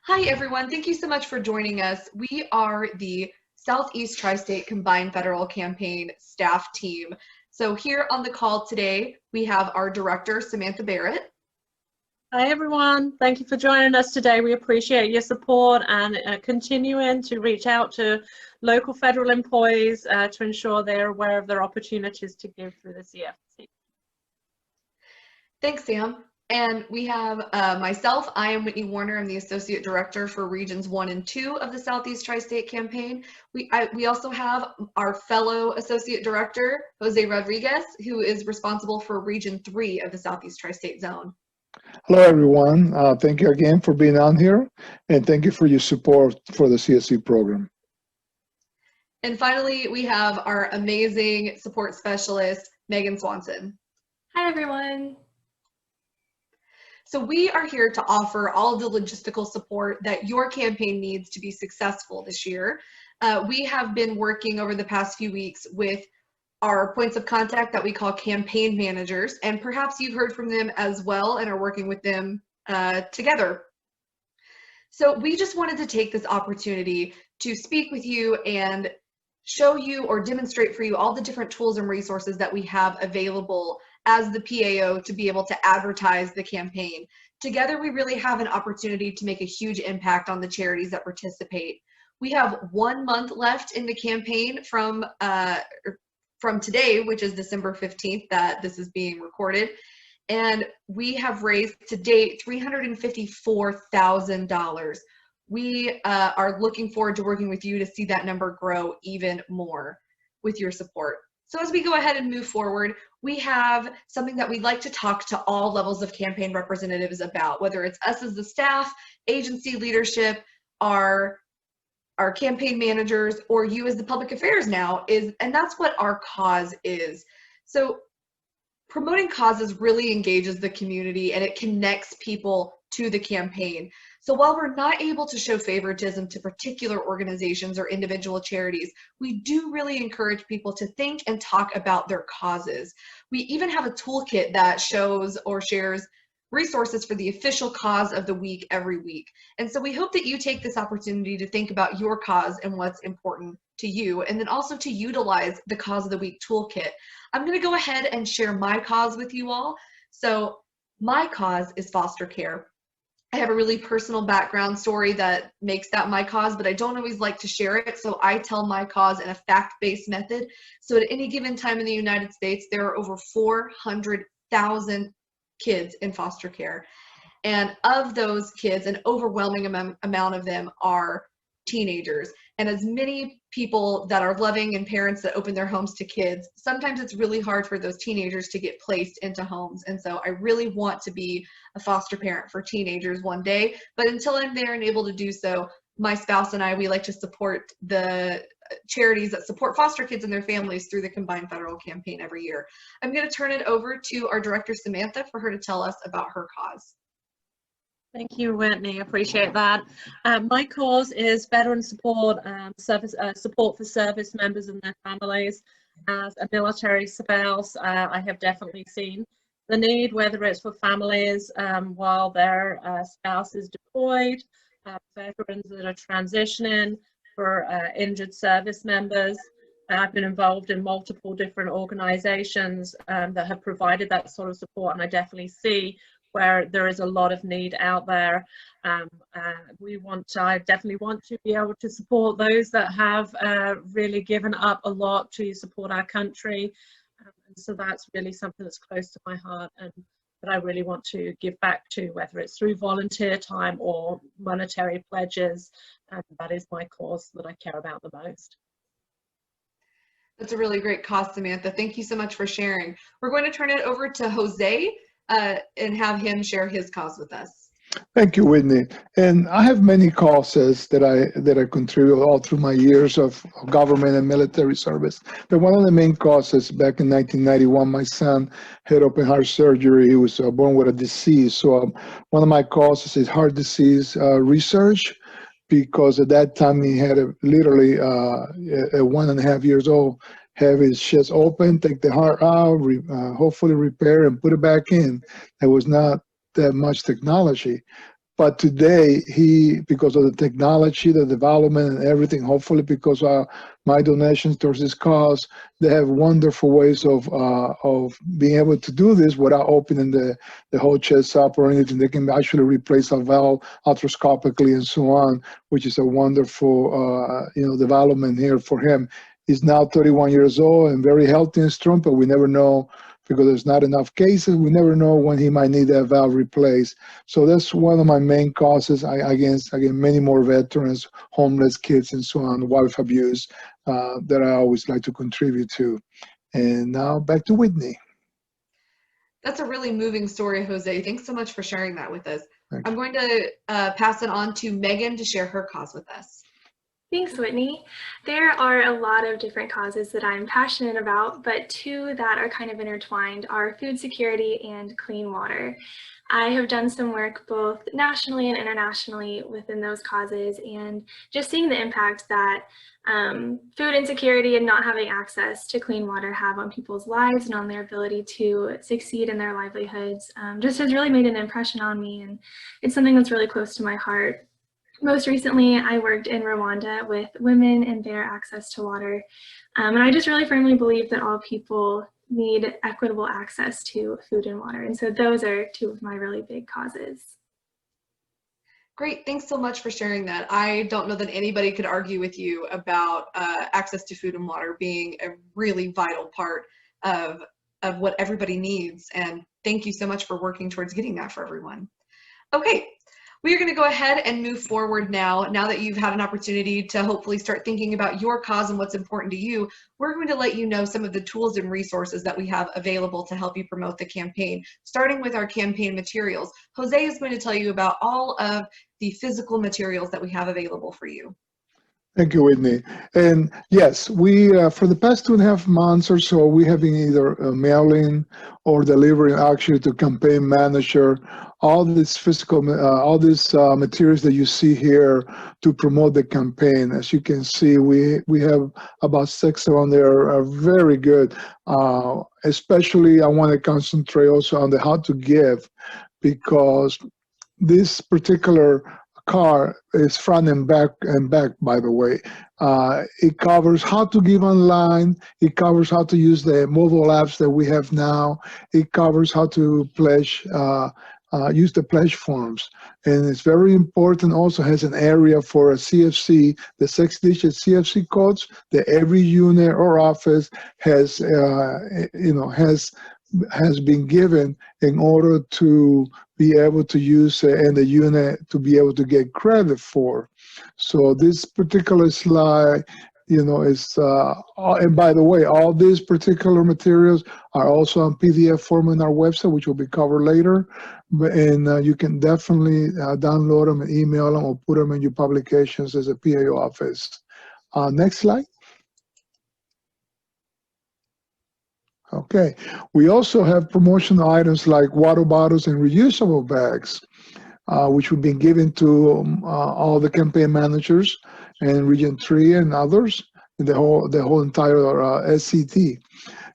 Hi, everyone. Thank you so much for joining us. We are the Southeast Tri-State Combined Federal Campaign staff team. So here on the call today, we have our director, Samantha Barrett. Hi, everyone. Thank you for joining us today. We appreciate your support and continuing to reach out to local federal employees to ensure they're aware of their opportunities to give through the CFC. Thanks, Sam. And we have myself. I am Whitney Warner. I'm the Associate Director for Regions 1 and 2 of the Southeast Tri-State Campaign. We also have our fellow Associate Director, Jose Rodriguez, who is responsible for Region 3 of the Southeast Tri-State Zone. Hello, everyone. Thank you again for being on here, and thank you for your support for the CSC program. And finally, we have our amazing support specialist, Megan Swanson. Hi, everyone. So we are here to offer all of the logistical support that your campaign needs to be successful this year. We have been working over the past few weeks with our points of contact that we call campaign managers, and perhaps you've heard from them as well and are working with them together. So we just wanted to take this opportunity to speak with you and show you or demonstrate for you all the different tools and resources that we have available as the PAO to be able to advertise the campaign. Together, we really have an opportunity to make a huge impact on the charities that participate. We have 1 month left in the campaign from today, which is December 15th, that this is being recorded. And we have raised to date $354,000. We are looking forward to working with you to see that number grow even more with your support. So as we go ahead and move forward, we have something that we'd like to talk to all levels of campaign representatives about, whether it's us as the staff, agency leadership, our campaign managers, or you as the public affairs now, and that's what our cause is. So promoting causes really engages the community and it connects people to the campaign. So while we're not able to show favoritism to particular organizations or individual charities, we do really encourage people to think and talk about their causes. We even have a toolkit that shows or shares resources for the official cause of the week every week. And so we hope that you take this opportunity to think about your cause and what's important to you, and then also to utilize the Cause of the Week toolkit. I'm going to go ahead and share my cause with you all. So my cause is foster care. I have a really personal background story that makes that my cause, but I don't always like to share it. So I tell my cause in a fact-based method. So at any given time in the United States, there are over 400,000 kids in foster care. And of those kids, an overwhelming amount of them are teenagers. And as many people that are loving and parents that open their homes to kids, sometimes it's really hard for those teenagers to get placed into homes. And so I really want to be a foster parent for teenagers one day. But until I'm there and able to do so, my spouse and I, we like to support the charities that support foster kids and their families through the Combined Federal Campaign every year. I'm going to turn it over to our director, Samantha, for her to tell us about her cause. Thank you, Whitney. Appreciate that. My cause is veteran support, support for service members and their families. As a military spouse, I have definitely seen the need, whether it's for families while their spouse is deployed, veterans that are transitioning, for injured service members. I've been involved in multiple different organizations that have provided that sort of support, and I definitely see where there is a lot of need out there. I definitely want to be able to support those that have really given up a lot to support our country. And so that's really something that's close to my heart and that I really want to give back to, whether it's through volunteer time or monetary pledges. And that is my cause that I care about the most. That's a really great cause, Samantha. Thank you so much for sharing. We're going to turn it over to Jose and have him share his cause with us. Thank you, Whitney. And I have many causes that I contribute all through my years of government and military service. But one of the main causes, back in 1991, my son had open heart surgery. He was born with a disease. So one of my causes is heart disease research, because at that time he had literally at 1.5 years old, have his chest open, take the heart out, hopefully repair and put it back in. There was not that much technology. But today, because of the technology, the development, and everything, hopefully because of my donations towards this cause, they have wonderful ways of being able to do this without opening the whole chest up or anything. They can actually replace a valve arthroscopically and so on, which is a wonderful development here for him. He's now 31 years old and very healthy and strong, but we never know, because there's not enough cases, we never know when he might need that valve replaced. So that's one of my main causes against many more veterans, homeless kids, and so on, wife abuse, that I always like to contribute to. And now back to Whitney. That's a really moving story, Jose. Thanks so much for sharing that with us. I'm going to pass it on to Megan to share her cause with us. Thanks, Whitney. There are a lot of different causes that I'm passionate about, but two that are kind of intertwined are food security and clean water. I have done some work both nationally and internationally within those causes, and just seeing the impact that food insecurity and not having access to clean water have on people's lives and on their ability to succeed in their livelihoods just has really made an impression on me, and it's something that's really close to my heart. Most recently, I worked in Rwanda with women and their access to water. And I just really firmly believe that all people need equitable access to food and water. And so those are two of my really big causes. Great, thanks so much for sharing that. I don't know that anybody could argue with you about access to food and water being a really vital part of what everybody needs. And thank you so much for working towards getting that for everyone. Okay. We are going to go ahead and move forward now that you've had an opportunity to hopefully start thinking about your cause and what's important to you. We're going to let you know some of the tools and resources that we have available to help you promote the campaign, starting with our campaign materials. Jose is going to tell you about all of the physical materials that we have available for you. Thank you, Whitney. And yes, we for the past 2.5 months or so, we have been either mailing or delivering actually to campaign manager all these materials that you see here to promote the campaign. As you can see, we have about 6 on there are very good. Especially, I want to concentrate also on the how to give, because this particular card is front and back, by the way. It covers how to give online. It covers how to use the mobile apps that we have now. It covers how to pledge, use the pledge forms. And it's very important, also has an area for a CFC, the 6-digit CFC codes that every unit or office has, has been given in order to be able to use and the unit to be able to get credit for. So this particular slide, is, and by the way, all these particular materials are also on PDF form on our website, which will be covered later. And you can definitely download them and email them or put them in your publications as a PAO office. Next slide. Okay, we also have promotional items like water bottles and reusable bags, which we've been given to all the campaign managers and Region 3 and others, and the whole entire SCT.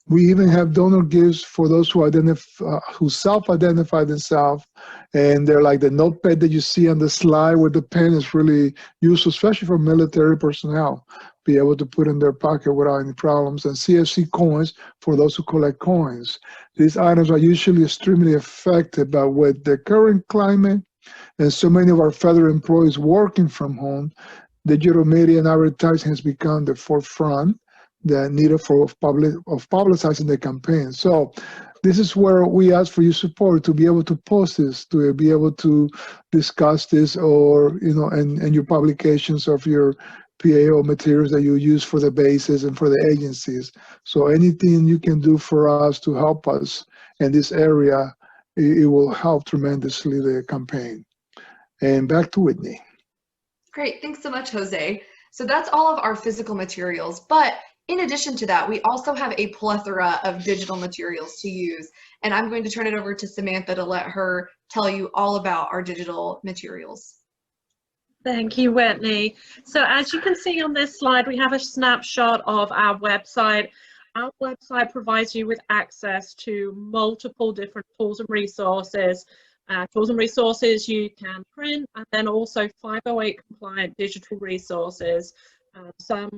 We even have donor gifts for those who self-identify themselves, and they're like the notepad that you see on the slide with the pen is really useful, especially for military personnel, be able to put in their pocket without any problems, and CFC coins for those who collect coins. These items are usually extremely affected by with the current climate and so many of our federal employees working from home. Digital media and advertising has become the forefront that needed for publicizing the campaign. So this is where we ask for your support to be able to post this, to be able to discuss this, or and your publications of your PAO materials that you use for the bases and for the agencies. So anything you can do for us to help us in this area, it will help tremendously the campaign. And back to Whitney. Great, thanks so much, Jose. So that's all of our physical materials, but in addition to that, we also have a plethora of digital materials to use, and I'm going to turn it over to Samantha to let her tell you all about our digital materials. Thank you, Whitney. So as you can see on this slide, we have a snapshot of our website. Our website provides you with access to multiple different tools and resources tools and resources you can print, and then also 508 compliant digital resources. Some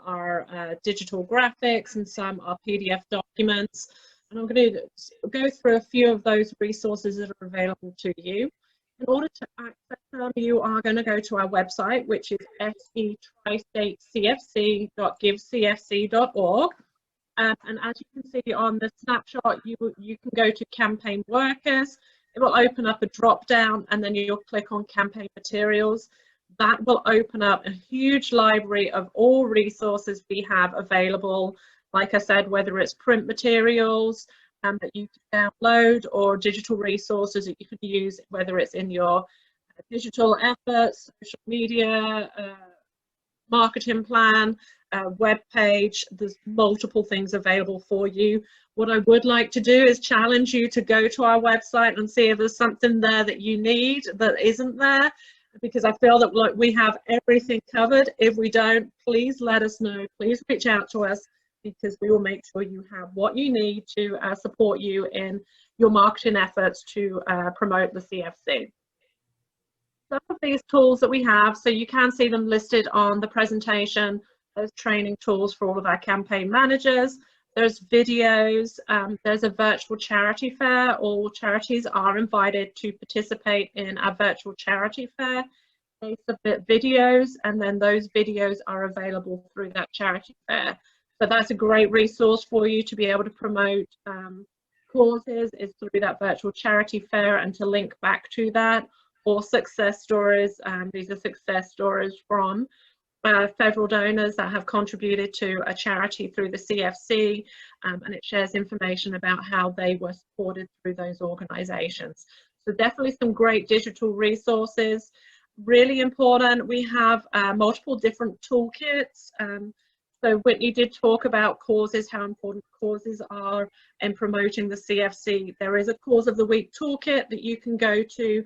are digital graphics and some are PDF documents. And I'm going to go through a few of those resources that are available to you. In order to access them, you are going to go to our website, which is setcfc.givecfc.org. And as you can see on the snapshot, you can go to campaign workers. It will open up a drop down, and then you'll click on campaign materials. That will open up a huge library of all resources we have available. Like I said, whether it's print materials that you can download or digital resources that you can use, whether it's in your digital efforts, social media, marketing plan, web page. There's multiple things available for you. What I would like to do is challenge you to go to our website and see if there's something there that you need that isn't there, because I feel that we have everything covered. If we don't, please let us know. Please reach out to us, because we will make sure you have what you need to support you in your marketing efforts to promote the CFC. Some of these tools that we have, so you can see them listed on the presentation. There's training tools for all of our campaign managers. There's videos. There's a virtual charity fair. All charities are invited to participate in our virtual charity fair. They submit videos, and then those videos are available through that charity fair. So that's a great resource for you to be able to promote causes, is through that virtual charity fair, and to link back to that, or success stories. These are success stories from federal donors that have contributed to a charity through the CFC, and it shares information about how they were supported through those organizations. So definitely some great digital resources. Really important, we have multiple different toolkits. So Whitney did talk about causes, how important causes are in promoting the CFC. There is a Cause of the Week toolkit that you can go to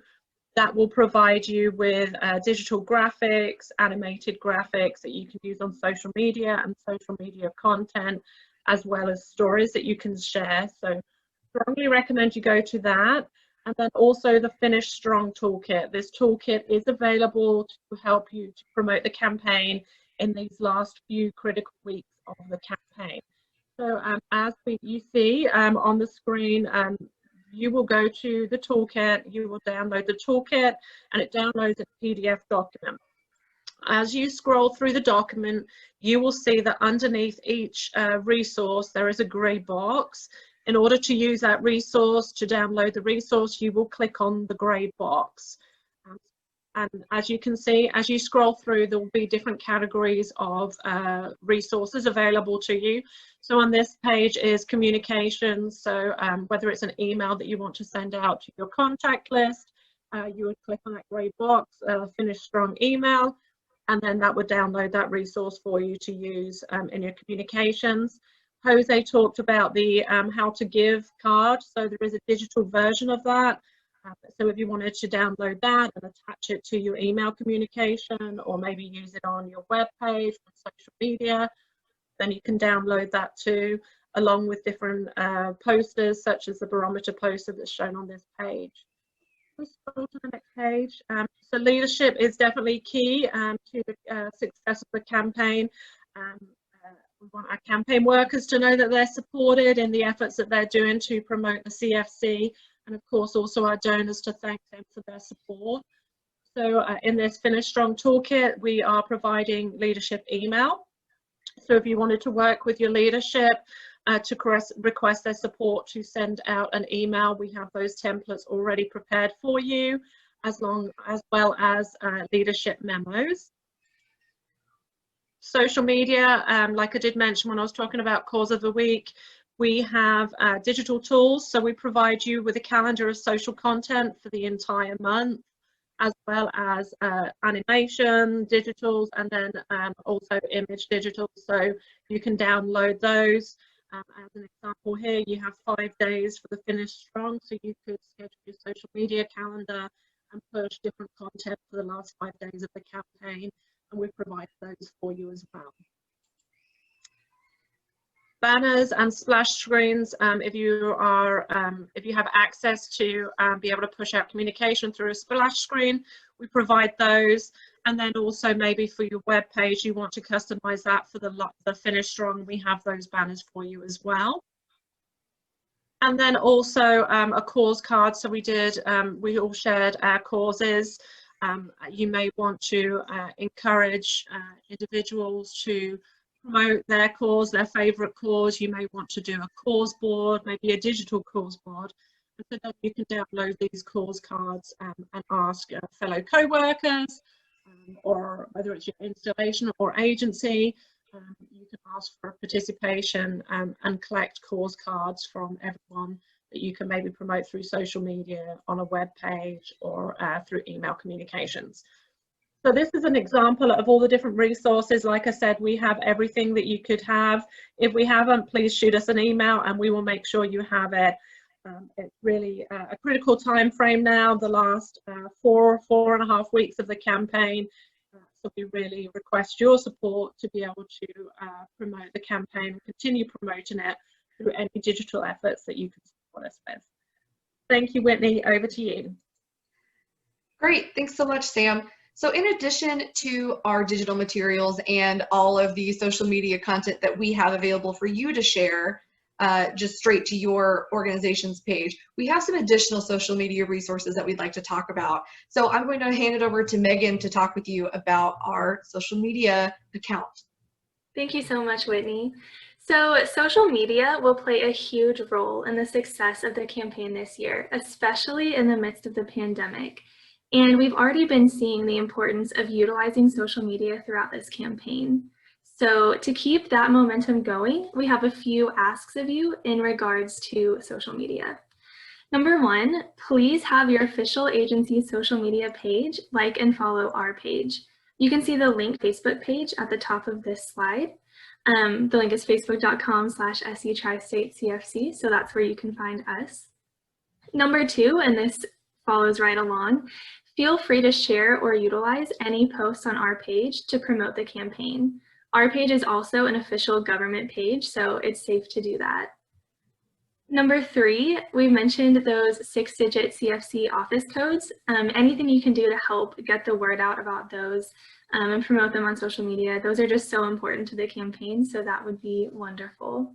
that will provide you with digital graphics, animated graphics that you can use on social media and social media content, as well as stories that you can share. So strongly recommend you go to that. And then also the Finish Strong toolkit. This toolkit is available to help you to promote the campaign in these last few critical weeks of the campaign. So as you see on the screen, you will go to the toolkit, you will download the toolkit, and it downloads a PDF document. As you scroll through the document, you will see that underneath each resource there is a grey box. In order to use that resource, to download the resource, you will click on the grey box. And as you can see, as you scroll through, there will be different categories of resources available to you. So on this page is communications. So whether it's an email that you want to send out to your contact list, you would click on that grey box, Finish Strong email, and then that would download that resource for you to use in your communications. Jose talked about the How to Give card. So there is a digital version of that. So if you wanted to download that and attach it to your email communication, or maybe use it on your web page or social media, then you can download that too, along with different posters, such as the barometer poster that's shown on this page. Let's scroll to the next page. So leadership is definitely key to the success of the campaign. We want our campaign workers to know that they're supported in the efforts that they're doing to promote the CFC. And of course also our donors, to thank them for their support. So in this Finish Strong toolkit, we are providing leadership email. So if you wanted to work with your leadership to request their support to send out an email, we have those templates already prepared for you, as well as leadership memos. Social media, like I did mention when I was talking about Cause of the Week, we have digital tools. So we provide you with a calendar of social content for the entire month, as well as animation, digitals, and then also image digital. So you can download those. As an example here, you have 5 days for the Finish Strong. So you could schedule your social media calendar and push different content for the last 5 days of the campaign. And we provide those for you as well. banners and splash screens. If you have access to be able to push out communication through a splash screen, we provide those. And then also maybe for your web page, you want to customize that for the Finish Strong. We have those banners for you as well. And then also a cause card. So we all shared our causes. You may want to encourage individuals to promote their cause, their favorite cause. You may want to do a cause board, maybe a digital cause board. And so then you can download these cause cards and ask fellow co-workers, or whether it's your installation or agency, you can ask for participation and collect cause cards from everyone that you can maybe promote through social media, on a web page, or through email communications. So this is an example of all the different resources. Like I said, we have everything that you could have. If we haven't, please shoot us an email and we will make sure you have it. It's really a critical time frame now, the last 4.5 weeks of the campaign. So we really request your support to be able to promote the campaign and continue promoting it through any digital efforts that you can support us with. Thank you, Whitney. Over to you. Great. Thanks so much, Sam. So in addition to our digital materials and all of the social media content that we have available for you to share, just straight to your organization's page, we have some additional social media resources that we'd like to talk about. So I'm going to hand it over to Megan to talk with you about our social media account. Thank you so much, Whitney. So social media will play a huge role in the success of the campaign this year, especially in the midst of the pandemic. And we've already been seeing the importance of utilizing social media throughout this campaign. So to keep that momentum going, we have a few asks of you in regards to social media. Number one, please have your official agency's social media page like and follow our page. You can see the linked Facebook page at the top of this slide. The link is facebook.com/SETCFC, so that's where you can find us. Number two, and this follows right along, feel free to share or utilize any posts on our page to promote the campaign. Our page is also an official government page, so it's safe to do that. Number three, we've mentioned those 6-digit CFC office codes. Anything you can do to help get the word out about those and promote them on social media, those are just so important to the campaign, so that would be wonderful.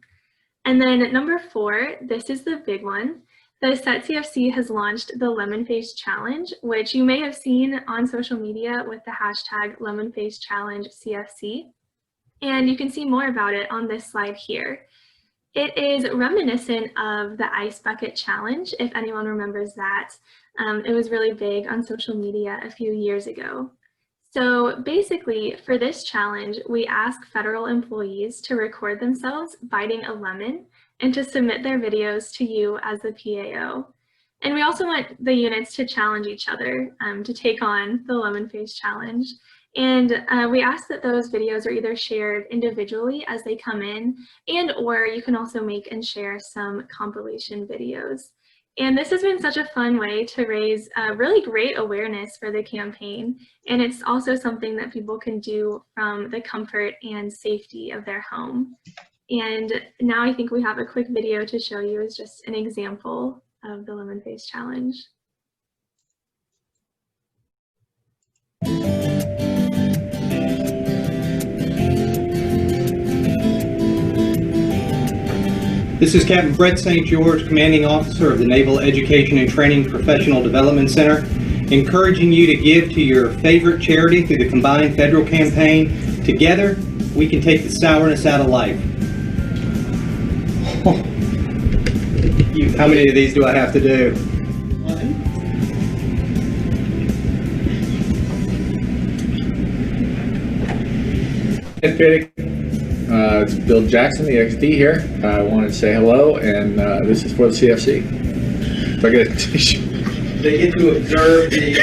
And then number four, this is the big one. The SETCFC has launched the Lemon Face Challenge, which you may have seen on social media with the hashtag Lemon Face Challenge CFC. And you can see more about it on this slide here. It is reminiscent of the Ice Bucket Challenge, if anyone remembers that. It was really big on social media a few years ago. So basically, for this challenge, we ask federal employees to record themselves biting a lemon and to submit their videos to you as the PAO. And we also want the units to challenge each other to take on the Lemon Face Challenge. And we ask that those videos are either shared individually as they come in, and or you can also make and share some compilation videos. And this has been such a fun way to raise really great awareness for the campaign. And it's also something that people can do from the comfort and safety of their home. And now I think we have a quick video to show you as just an example of the Lemon Face Challenge. This is Captain Brett St. George, Commanding Officer of the Naval Education and Training Professional Development Center, encouraging you to give to your favorite charity through the combined federal campaign. Together, we can take the sourness out of life. How many of these do I have to do? One. It's Bill Jackson, the XD here. I wanted to say hello, and this is for the CFC. If I get a tissue. They get to observe the...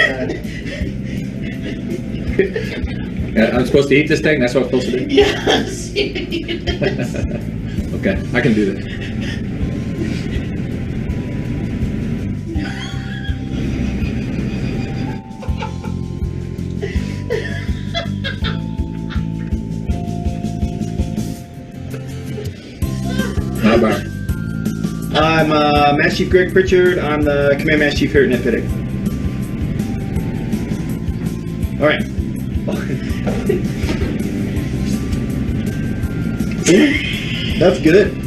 I'm supposed to eat this thing? That's what I'm supposed to do? Yes! Okay, I can do that. I'm Master Chief Greg Pritchard. I'm the Command Master Chief here at NetPITIC. All right. That's good.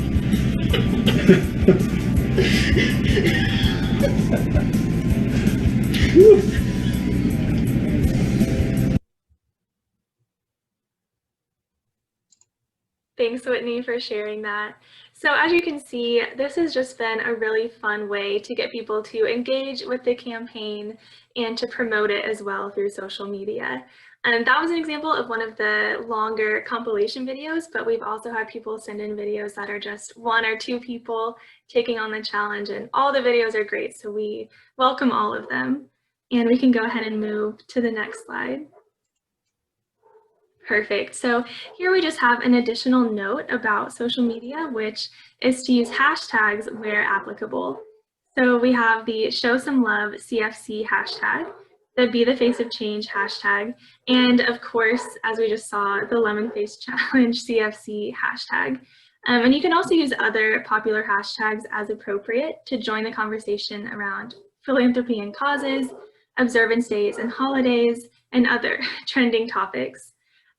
Thanks, Whitney, for sharing that. So as you can see, this has just been a really fun way to get people to engage with the campaign and to promote it as well through social media. And that was an example of one of the longer compilation videos, but we've also had people send in videos that are just 1 or 2 people taking on the challenge, and all the videos are great, so we welcome all of them. And we can go ahead and move to the next slide. Perfect. So here we just have an additional note about social media, which is to use hashtags where applicable. So we have the Show Some Love CFC hashtag, the Be the Face of Change hashtag, and of course, as we just saw, the Lemon Face Challenge CFC hashtag. And you can also use other popular hashtags as appropriate to join the conversation around philanthropy and causes, observance days and holidays, and other trending topics.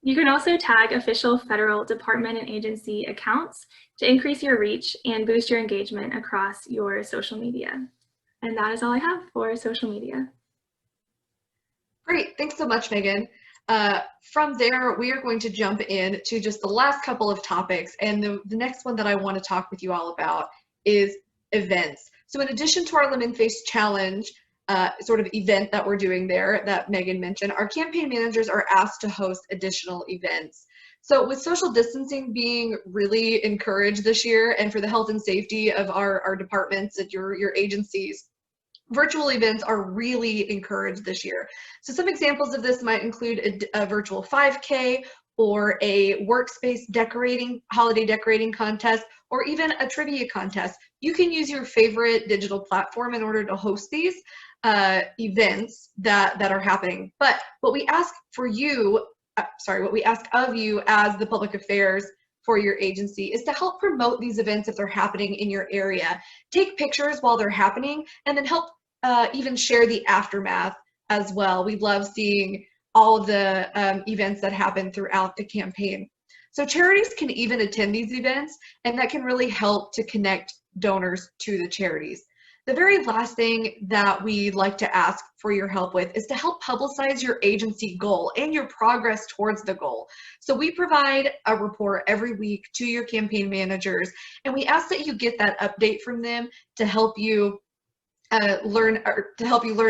You can also tag official federal department and agency accounts to increase your reach and boost your engagement across your social media. And that is all I have for social media. Great, thanks so much, Megan. From there, we are going to jump in to just the last couple of topics. And the next one that I want to talk with you all about is events. So in addition to our Lemon Face Challenge, sort of event that we're doing there that Megan mentioned, our campaign managers are asked to host additional events. So with social distancing being really encouraged this year, and for the health and safety of our departments and your agencies, virtual events are really encouraged this year. So some examples of this might include a virtual 5K or a workspace decorating, holiday decorating contest, or even a trivia contest. You can use your favorite digital platform in order to host these events that are happening. But what we ask for you, what we ask of you as the public affairs for your agency is to help promote these events if they're happening in your area. Take pictures while they're happening, and then help even share the aftermath as well. We love seeing all of the events that happen throughout the campaign. So charities can even attend these events, and that can really help to connect donors to the charities. The very last thing that we'd like to ask for your help with is to help publicize your agency goal and your progress towards the goal. So we provide a report every week to your campaign managers, and we ask that you get that update from them to help you learn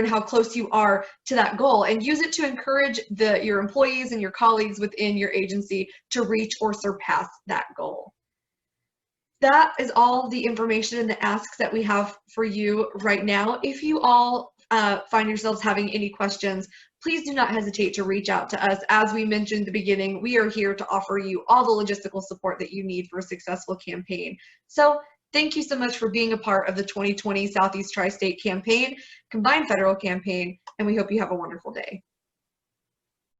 how close you are to that goal, and use it to encourage your employees and your colleagues within your agency to reach or surpass that goal. That is all the information and the asks that we have for you right now. If you all find yourselves having any questions, please do not hesitate to reach out to us. As we mentioned at the beginning, we are here to offer you all the logistical support that you need for a successful campaign. So thank you so much for being a part of the 2020 Southeast Tri-State Campaign, Combined Federal Campaign, and we hope you have a wonderful day.